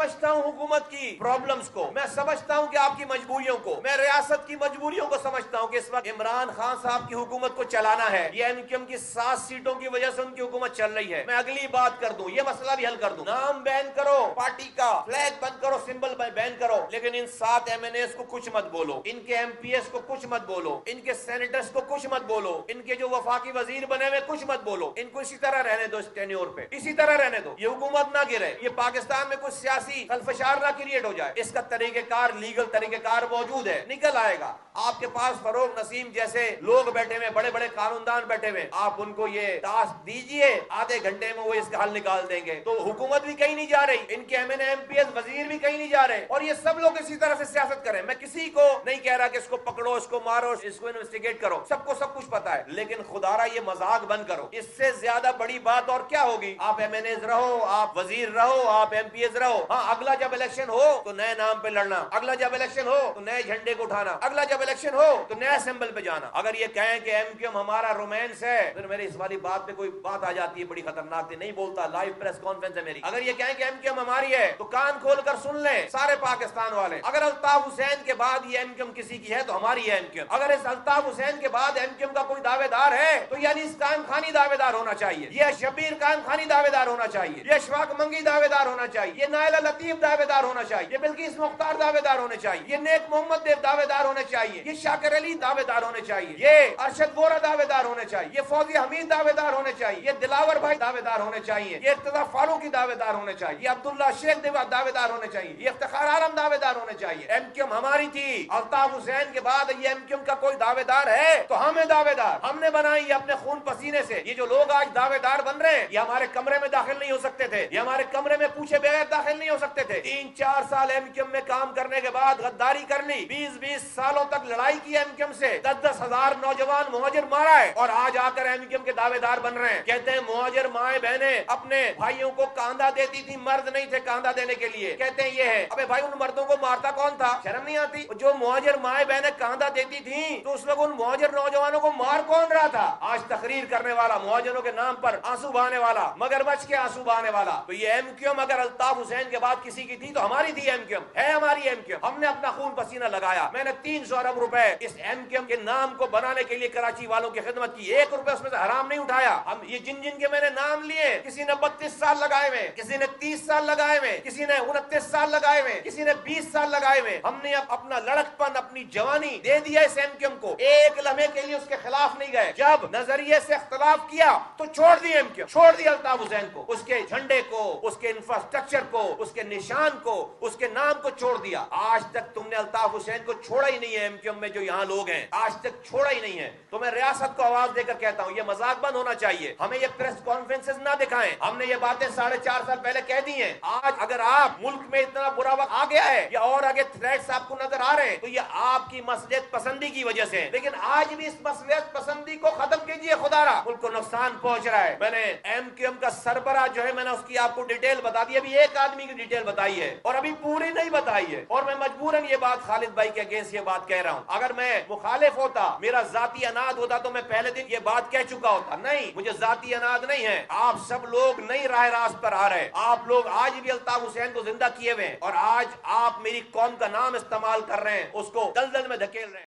سمجھتا ہوں حکومت کی پرابلمز کو، میں سمجھتا ہوں کہ آپ کی مجبوریوں کو، میں ریاست کی مجبوریوں کو سمجھتا ہوں کہ اس وقت عمران خان صاحب کی حکومت کو چلانا ہے، یہ ایم کیو ایم کی 7 سیٹوں کی وجہ سے ان کی حکومت چل رہی ہے۔ میں اگلی بات کر دوں، یہ مسئلہ بھی حل کر دوں، نام بین کرو پارٹی کا، فلیگ بند کرو، سمبل بین کرو، لیکن ان 7 ایم این ایز کو کچھ مت بولو، ان کے ایم پی ایس کو کچھ مت بولو، ان کے سینیٹرز کو کچھ مت بولو، ان کے جو وفاقی وزیر بنے ہوئے کچھ مت بولو، ان کو اسی طرح رہنے دو، اس ٹینیور پہ اسی طرح رہنے دو، یہ حکومت نہ گرے، یہ پاکستان میں کچھ سیاسی خلفشار نہ کریٹ ہو جائے، اس کا طریقہ کار، لیگل طریقہ کار موجود ہے، نکل آئے گا۔ آپ کے پاس فروغ نسیم جیسے لوگ بیٹھے ہوئے، بڑے بڑے قانوندان بیٹھے ہوئے، آپ ان کو یہ ٹاسک دیجئے، آدھے گھنٹے میں وہ اس کا حل نکال دیں گے۔ تو حکومت بھی کہیں نہیں جا رہی، ان کے M N A M P S وزیر بھی کہیں نہیں جا رہے، اور یہ سب لوگ اسی طرح سے سیاست کریں۔ میں کسی کو نہیں کہہ رہا کہ اس کو پکڑو، اس کو مارو، اس کو انویسٹیگیٹ کرو، سب کو سب کچھ پتا ہے، لیکن خدا را یہ مذاق بند کرو، اس سے زیادہ بڑی بات اور کیا ہوگی؟ آپ ایم این ایز رہو، آپ وزیر رہو، آپ ایم پی ایز رہو، ہاں اگلا جب الیکشن ہو تو نئے نام پہ لڑنا، اگلا جب الیکشن ہو تو نئے جھنڈے کو اٹھانا، اگلا جب الیکشن ہو تو نئے سمبل پہ جانا۔ اگر یہ کہیں کہ ایم کیو ایم ہمارا رومانس ہے، پھر میری اس والی بات پہ کوئی بات آ جاتی ہے بڑی خطرناک تھی، نہیں بولتا، لائیو پریس کانفرنس ہے میری۔ اگر یہ کہیں کہ ایم کیو ایم ہماری ہے تو کان کھول کر سن لیں سارے پاکستان والے، اگر الطاف حسین کے بعد یہ ایم کیو ایم کسی کی ہے تو ہماری ہے ایم کیو ایم۔ اگر اس الطاف حسین کے بعد ایم کیو ایم کا کوئی دعوے دار ہے تو یہ انیس قائم خانی دعوے دار ہونا چاہیے، یہ شبیر قائم خانی دعوے دار ہونا چاہیے، یہ اشفاق منگی دعوے دار ہونا چاہیے، یہ نائلہ لطیف دعوے دار ہونا چاہیے، یہ بلقیس مختار دعوے دار ہونے چاہیے، یہ نیک محمد دیو دعوے دار ہونے چاہیے، یہ شاکر علی دعوے دار ہونے چاہیے، یہ ارشد وورا دعوے دار ہونے چاہیے، یہ فوزی حمید دعوے دار ہونے چاہیے، یہ دلاور بھائی دعوے دار ہونے چاہیے، یہ ارتضیٰ فاروقی دعوے دار ہونے چاہیے، یہ عبداللہ شیخ دعوے دار ہونے چاہیے، یہ افتخار عالم دعوے دار ہونے چاہیے۔ ایم کیو ایم ہماری تھی، الطاف حسین کے بعد یہ ایم کیو ایم کا کوئی دعوے دار ہے تو ہمیں دعوے دار، ہم نے بنائی یہ اپنے خون پسینے سے۔ یہ جو لوگ آج دعوے دار بن رہے ہیں، یہ ہمارے کمرے میں داخل نہیں ہو سکتے تھے، یہ ہمارے کمرے میں پوچھے بغیر داخل نہیں ہو سکتے تھے۔ 3-4 سال ایم کیو ایم میں کام کرنے کے بعد غداری کر لی، 20 سالوں تک لڑائی کی ایم کیو ایم سے، 10 ہزار نوجوان مہاجر مارا ہے، اور آج آ کر ایم کیو ایم کے دعوے دار بن رہے ہیں۔ کہتے ہیں مہاجر مائیں بہنیں اپنے بھائیوں کو کاندھا دیتی تھی، مرد نہیں تھے کاندھا دینے کے لیے، کہتے ہیں یہ ہے۔ ابے بھائی ان مردوں کو مارتا کون تھا؟ شرم نہیں آتی؟ جو مہاجر مائیں بہنیں کاندھا دیتی تھیں تو اس وقت ان مہاجر نوجوانوں کو مار کون رہا تھا؟ آج تقریر کرنے والا، مہاجروں کے نام پر آنسو بہانے والا، مگرمچھ کے آنسو بہانے والا۔ تو یہ ایم کیو ایم اگر الطاف حسین کے بعد کسی کی تھی تو ہماری تھی ایم کیو ایم، ہے ہماری ایم کیو ایم۔ ہم نے اپنا خون پسینہ لگایا، میں نے 300 ارب روپے اس ایم کیو ایم کے نام کو بنانے کے لیے کراچی والوں کی خدمت کی، 1 روپے اس میں سے حرام نہیں اٹھایا۔ ہم یہ جن کے میں نے نام لیے، کسی نے 32 سال لگائے ہوئے، کسی نے 30 سال لگائے ہوئے، کسی نے 29 سال لگائے ہوئے، کسی نے 20 سال لگائے ہوئے، ہم نے اپنا لڑکپن، اپنی جوانی دے دیا اس ایم کیو ایم کو، ایک لمحے کے لیے اس کے خلاف نہیں گئے۔ جب نظریے سے اختلاف کیا تو چھوڑ دی ایم کیو ایم، چھوڑ دیا الطاف حسین کو، اس کے جھنڈے کو، اس کے انفراسٹرکچر کو، اس کے نشان کو، اس کے نام کو چھوڑ دیا۔ آج تک تم نے الطاف حسین کو چھوڑا ہی نہیں ہے، ایم کیو ایم میں جو یہاں لوگ ہیں آج تک چھوڑا ہی نہیں ہے۔ تو میں ریاست کو آواز دے کر کہتا ہوں یہ مذاق بند ہونا چاہیے، ہمیں یہ پریس کانفرنسز نہ دکھائیں، ہم نے یہ باتیں 4.5 سال پہلے کہہ دی ہیں۔ آج اگر آپ ملک میں اتنا برا وقت آ گیا ہے یا اور آگے تھریٹس آپ کو نظر آ رہے ہیں تو یہ آپ کی مصلحت پسندی کی وجہ سے ہے، لیکن آج بھی اس مصلحت پسندی کو ختم کیجئے، خدا را ملک کو نقصان پہنچ رہا ہے۔ میں نے ایم کیو ایم کا سربراہ جو ہے میں نے اس کی آپ کو ڈیٹیل بتا دی، ابھی ایک آدمی کی ڈیٹیل بتائی ہے اور ابھی پوری نہیں بتائی ہے، اور میں مجبوراً یہ بات خالد بھائی کے اگینسٹ یہ بات کہہ رہا ہوں۔ اگر میں مخالف ہوتا، میرا ذاتی اناد ہوتا تو میں پہلے دن یہ بات کہہ چکا ہوتا، نہیں مجھے ذاتی اناد نہیں ہے۔ آپ سب لوگ نئی راہ راست پر آ رہے، آپ لوگ آج بھی الطاف حسین کو زندہ کیے ہوئے ہیں، اور آج آپ میری قوم کا نام استعمال کر رہے ہیں، اس کو دلدل میں دھکیل رہے ہیں۔